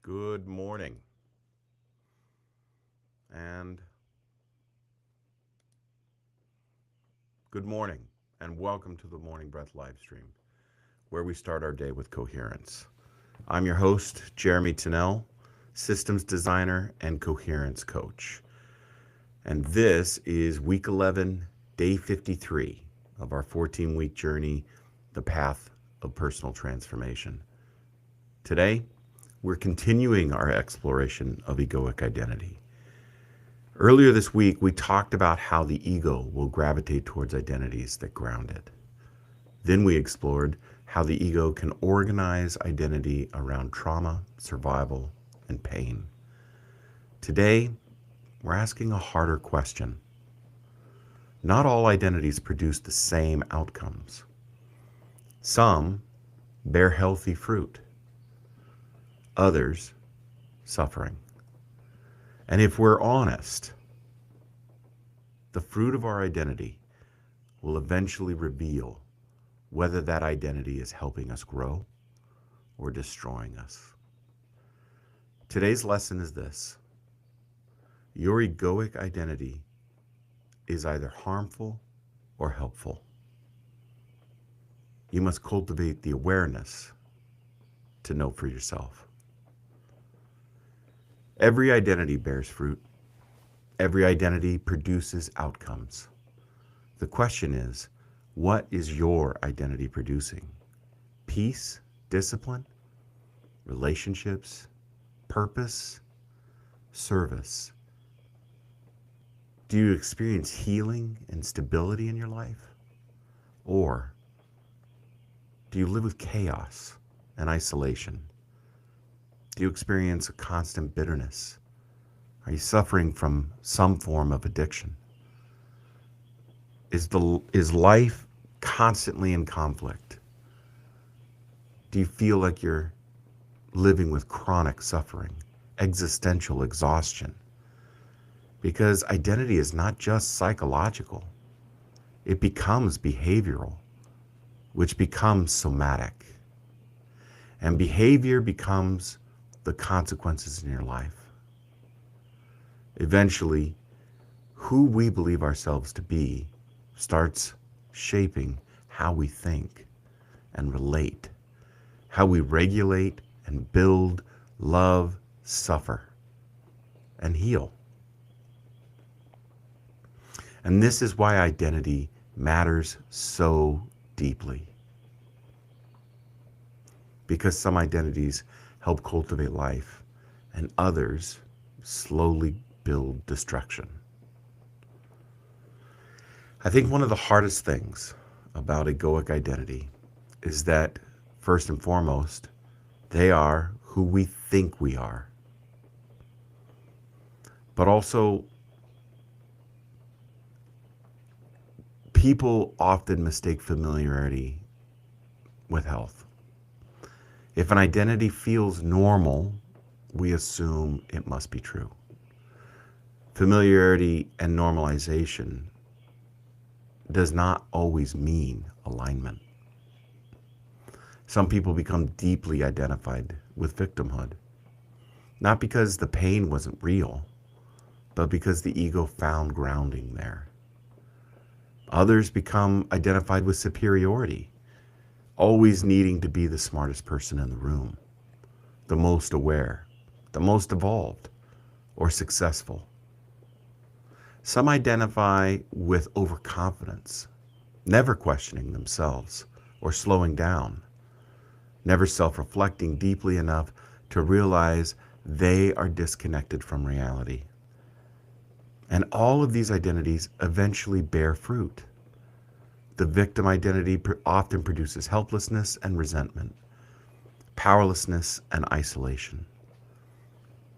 Good morning. And good morning, and welcome to the Morning Breath Livestream, where we start our day with coherence. I'm your host, Jeremy Tennell, systems designer and coherence coach. And this is week 11, day 53 of our 14-week journey, The Path of Personal Transformation. Today, we're continuing our exploration of egoic identity. Earlier this week, we talked about how the ego will gravitate towards identities that ground it. Then we explored how the ego can organize identity around trauma, survival, and pain. Today, we're asking a harder question. Not all identities produce the same outcomes. Some bear healthy fruit, others suffering. And if we're honest, the fruit of our identity will eventually reveal whether that identity is helping us grow or destroying us. Today's lesson is this: your egoic identity is either harmful or helpful. You must cultivate the awareness to know for yourself. Every identity bears fruit. Every identity produces outcomes. The question is, what is your identity producing? Peace, discipline, relationships, purpose, service? Do you experience healing and stability in your life? Or do you live with chaos and isolation? Do you experience a constant bitterness? Are you suffering from some form of addiction? Is life constantly in conflict? Do you feel like you're living with chronic suffering, existential exhaustion? Because identity is not just psychological. It becomes behavioral, which becomes somatic. And behavior becomes the consequences in your life. Eventually, who we believe ourselves to be starts shaping how we think and relate, how we regulate and build, love, suffer, and heal. And this is why identity matters so deeply. Because some identities help cultivate life, and others slowly build destruction. I think one of the hardest things about egoic identity is that, first and foremost, they are who we think we are. But also, people often mistake familiarity with health. If an identity feels normal, we assume it must be true. Familiarity and normalization does not always mean alignment. Some people become deeply identified with victimhood, not because the pain wasn't real, but because the ego found grounding there. Others become identified with superiority, always needing to be the smartest person in the room, the most aware, the most evolved, or successful. Some identify with overconfidence, never questioning themselves or slowing down, never self-reflecting deeply enough to realize they are disconnected from reality. And all of these identities eventually bear fruit. The victim identity often produces helplessness and resentment, powerlessness and isolation.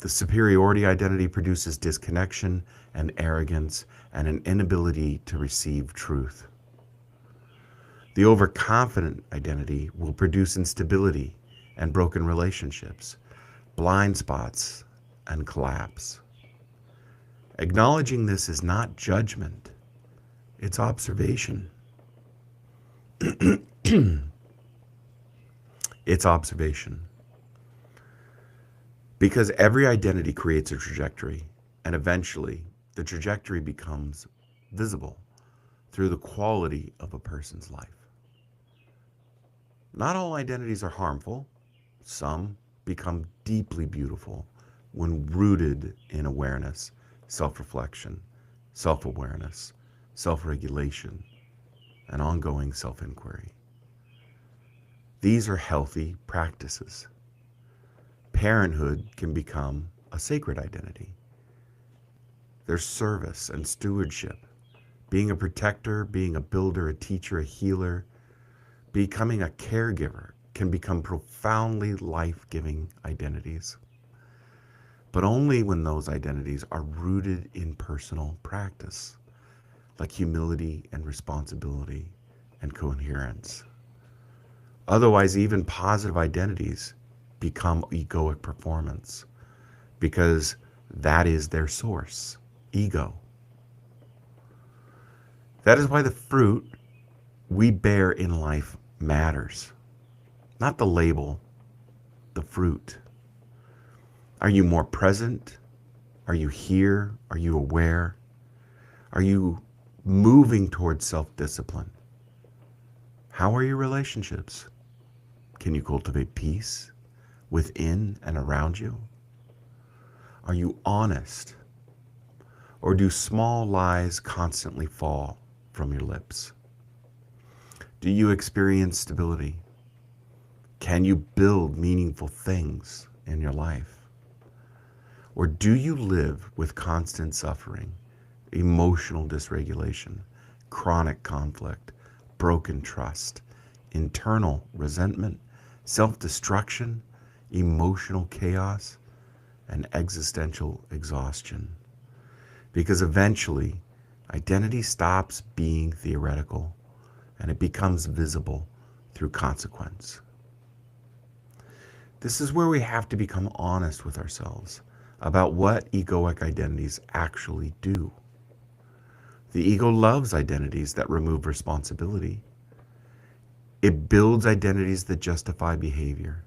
The superiority identity produces disconnection and arrogance and an inability to receive truth. The overconfident identity will produce instability and broken relationships, blind spots, and collapse. Acknowledging this is not judgment, it's observation. It's observation. Because every identity creates a trajectory, and eventually the trajectory becomes visible through the quality of a person's life. Not all identities are harmful. Some become deeply beautiful when rooted in awareness, self-reflection, self-awareness, self-regulation, and ongoing self-inquiry. These are healthy practices. Parenthood can become a sacred identity. There's service and stewardship. Being a protector, being a builder, a teacher, a healer, becoming a caregiver can become profoundly life-giving identities. But only when those identities are rooted in personal practice, like humility and responsibility and coherence. Otherwise, even positive identities become egoic performance because that is their source, ego. That is why the fruit we bear in life matters. Not the label, the fruit. Are you more present? Are you here? Are you aware? Are you moving towards self-discipline? How are your relationships? Can you cultivate peace within and around you? Are you honest? Or do small lies constantly fall from your lips? Do you experience stability? Can you build meaningful things in your life? Or do you live with constant suffering, emotional dysregulation, chronic conflict, broken trust, internal resentment, self-destruction, emotional chaos, and existential exhaustion? Because eventually, identity stops being theoretical and it becomes visible through consequence. This is where we have to become honest with ourselves about what egoic identities actually do. The ego loves identities that remove responsibility. It builds identities that justify behavior.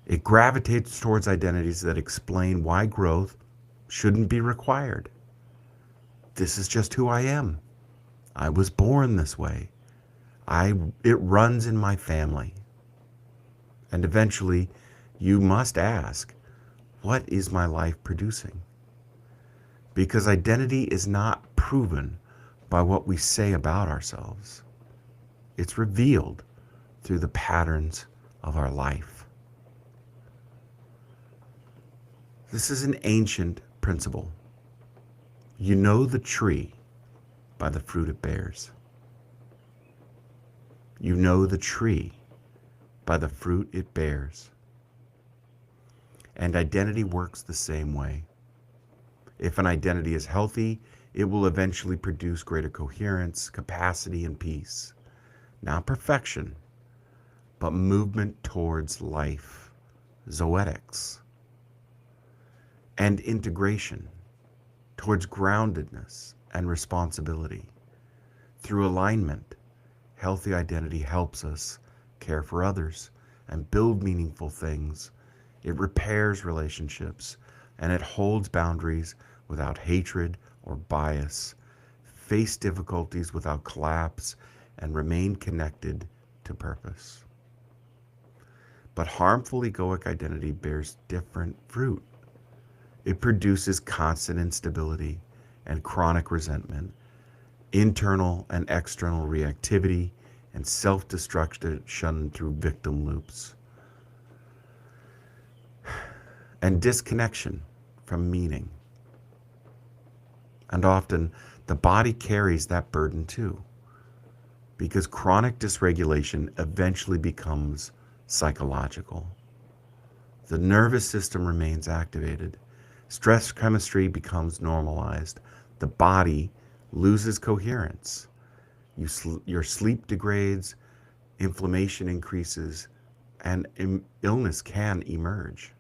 It gravitates towards identities that explain why growth shouldn't be required. This is just who I am. I was born this way. It runs in my family. And eventually, you must ask, what is my life producing? Because identity is not proven by what we say about ourselves. It's revealed through the patterns of our life. This is an ancient principle. You know the tree by the fruit it bears. You know the tree by the fruit it bears. And identity works the same way. If an identity is healthy, it will eventually produce greater coherence, capacity, and peace. Not perfection, but movement towards life, zoetics, and integration towards groundedness and responsibility. Through alignment, healthy identity helps us care for others and build meaningful things. It repairs relationships and it holds boundaries without hatred or bias, face difficulties without collapse, and remain connected to purpose. But harmful egoic identity bears different fruit. It produces constant instability and chronic resentment, internal and external reactivity, and self-destruction through victim loops, and disconnection from meaning. And often, the body carries that burden too, because chronic dysregulation eventually becomes psychological. The nervous system remains activated. Stress chemistry becomes normalized. The body loses coherence. Your sleep degrades, inflammation increases, and illness can emerge.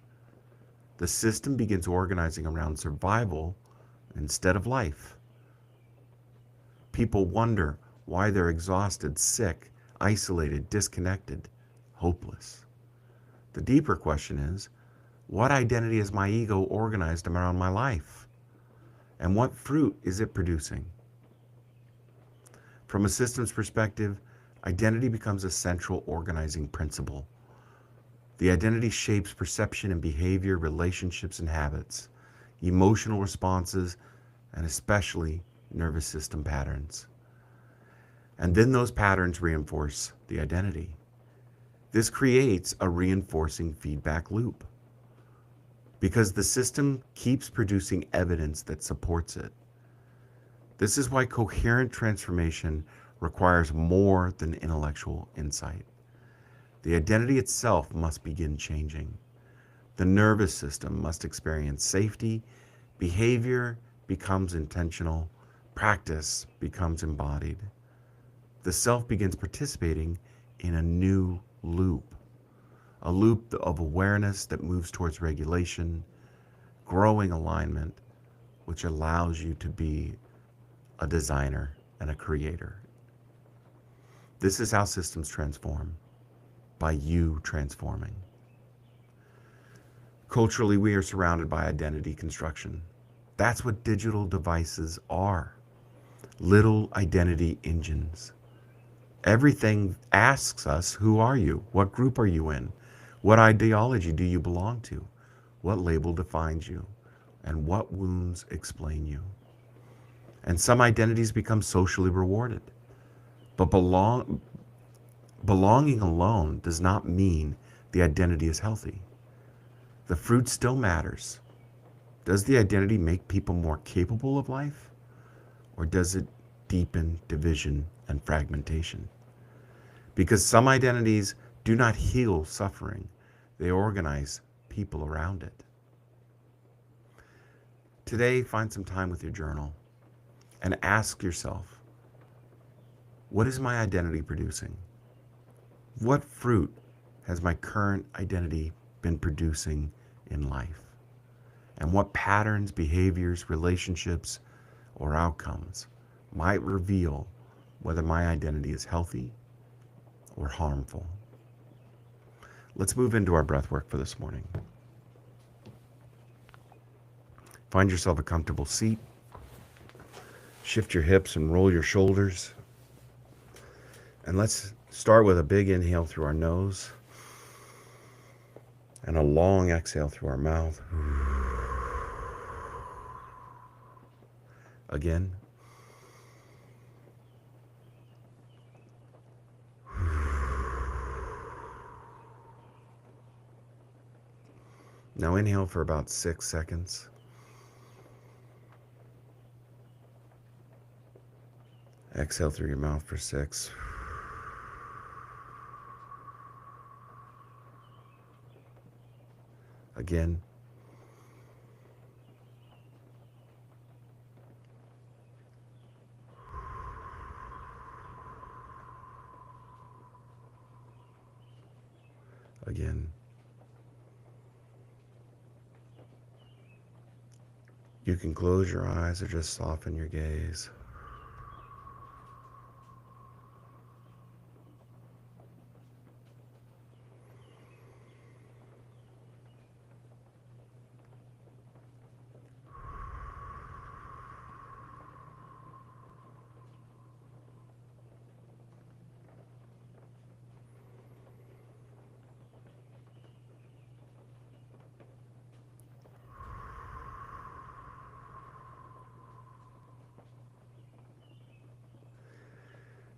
The system begins organizing around survival instead of life. People wonder why they're exhausted, sick, isolated, disconnected, hopeless. The deeper question is, What identity is my ego organized around my life? And what fruit is it producing? From a systems perspective, identity becomes a central organizing principle. The identity shapes perception and behavior, relationships and habits, emotional responses, and especially nervous system patterns. And then those patterns reinforce the identity. This creates a reinforcing feedback loop because the system keeps producing evidence that supports it. This is why coherent transformation requires more than intellectual insight. The identity itself must begin changing. The nervous system must experience safety, behavior becomes intentional, practice becomes embodied. The self begins participating in a new loop, a loop of awareness that moves towards regulation, growing alignment, which allows you to be a designer and a creator. This is how systems transform, by you transforming. Culturally, we are surrounded by identity construction. That's what digital devices are. Little identity engines. Everything asks us, who are you? What group are you in? What ideology do you belong to? What label defines you? And what wounds explain you? And some identities become socially rewarded. But belonging alone does not mean the identity is healthy. The fruit still matters. Does the identity make people more capable of life? Or does it deepen division and fragmentation? Because some identities do not heal suffering, they organize people around it. Today, find some time with your journal and ask yourself, what is my identity producing? What fruit has my current identity been producing in life? And what patterns, behaviors, relationships, or outcomes might reveal whether my identity is healthy or harmful? Let's move into our breath work for this morning. Find yourself a comfortable seat. Shift your hips and roll your shoulders. And let's start with a big inhale through our nose and a long exhale through our mouth. Again. Now inhale for about 6 seconds. Exhale through your mouth for 6. Again. Again. You can close your eyes or just soften your gaze.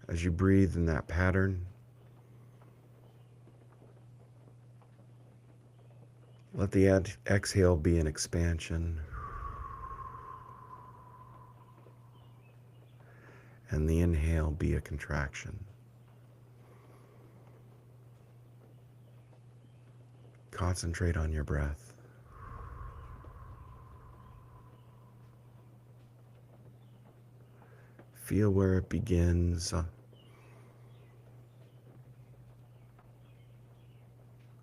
As you breathe in that pattern, let the exhale be an expansion and the inhale be a contraction. Concentrate on your breath. Feel where it begins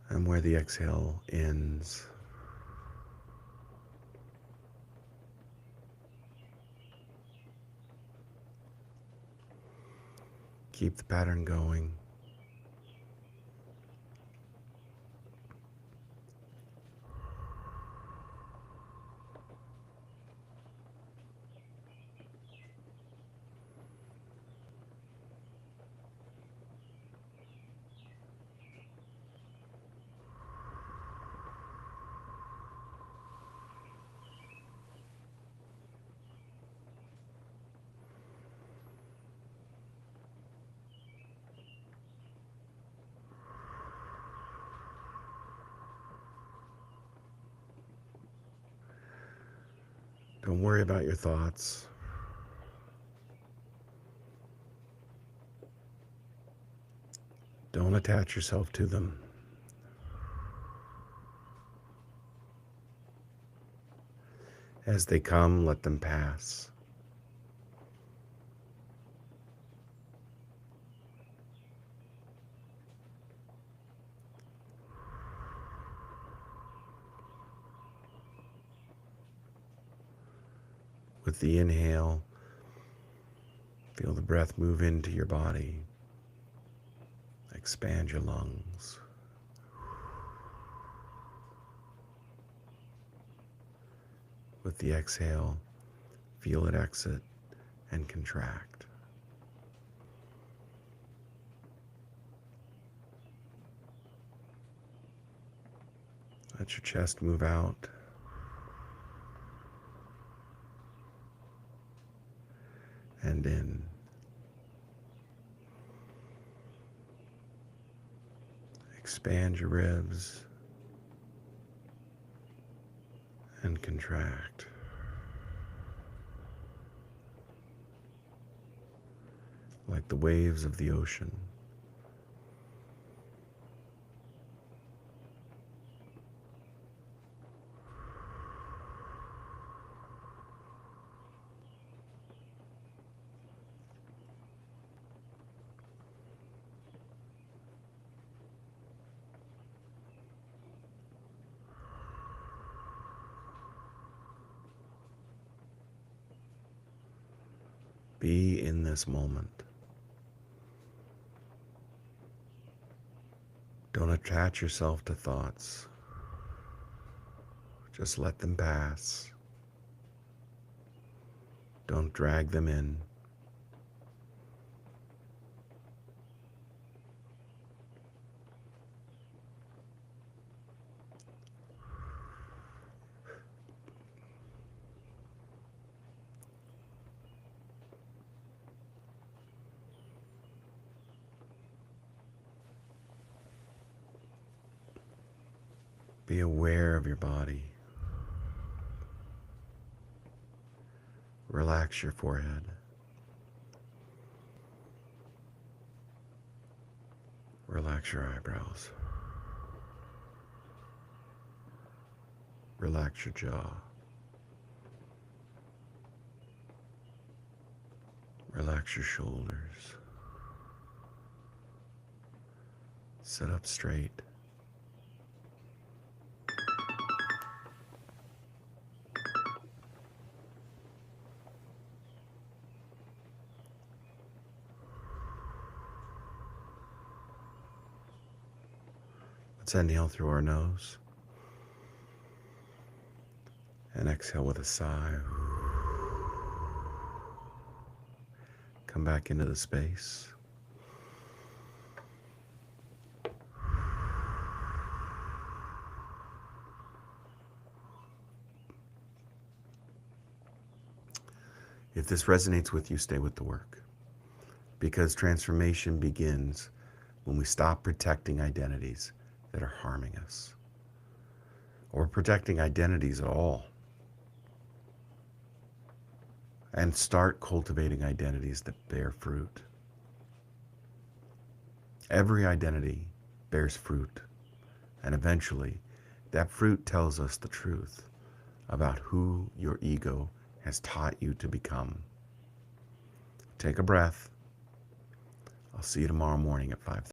and where the exhale ends. Keep the pattern going. Don't worry about your thoughts. Don't attach yourself to them. As they come, let them pass. With the inhale, feel the breath move into your body. Expand your lungs. With the exhale, feel it exit and contract. Let your chest move out. And in. Expand your ribs and contract. Like the waves of the ocean. Be in this moment. Don't attach yourself to thoughts. Just let them pass. Don't drag them in. Be aware of your body. Relax your forehead. Relax your eyebrows. Relax your jaw. Relax your shoulders. Sit up straight. Let's inhale through our nose and exhale with a sigh. Come back into the space. If this resonates with you, stay with the work. Because transformation begins when we stop protecting identities that are harming us, or protecting identities at all, and start cultivating identities that bear fruit. Every identity bears fruit, and eventually that fruit tells us the truth about who your ego has taught you to become. Take a breath. I'll see you tomorrow morning at 5:30.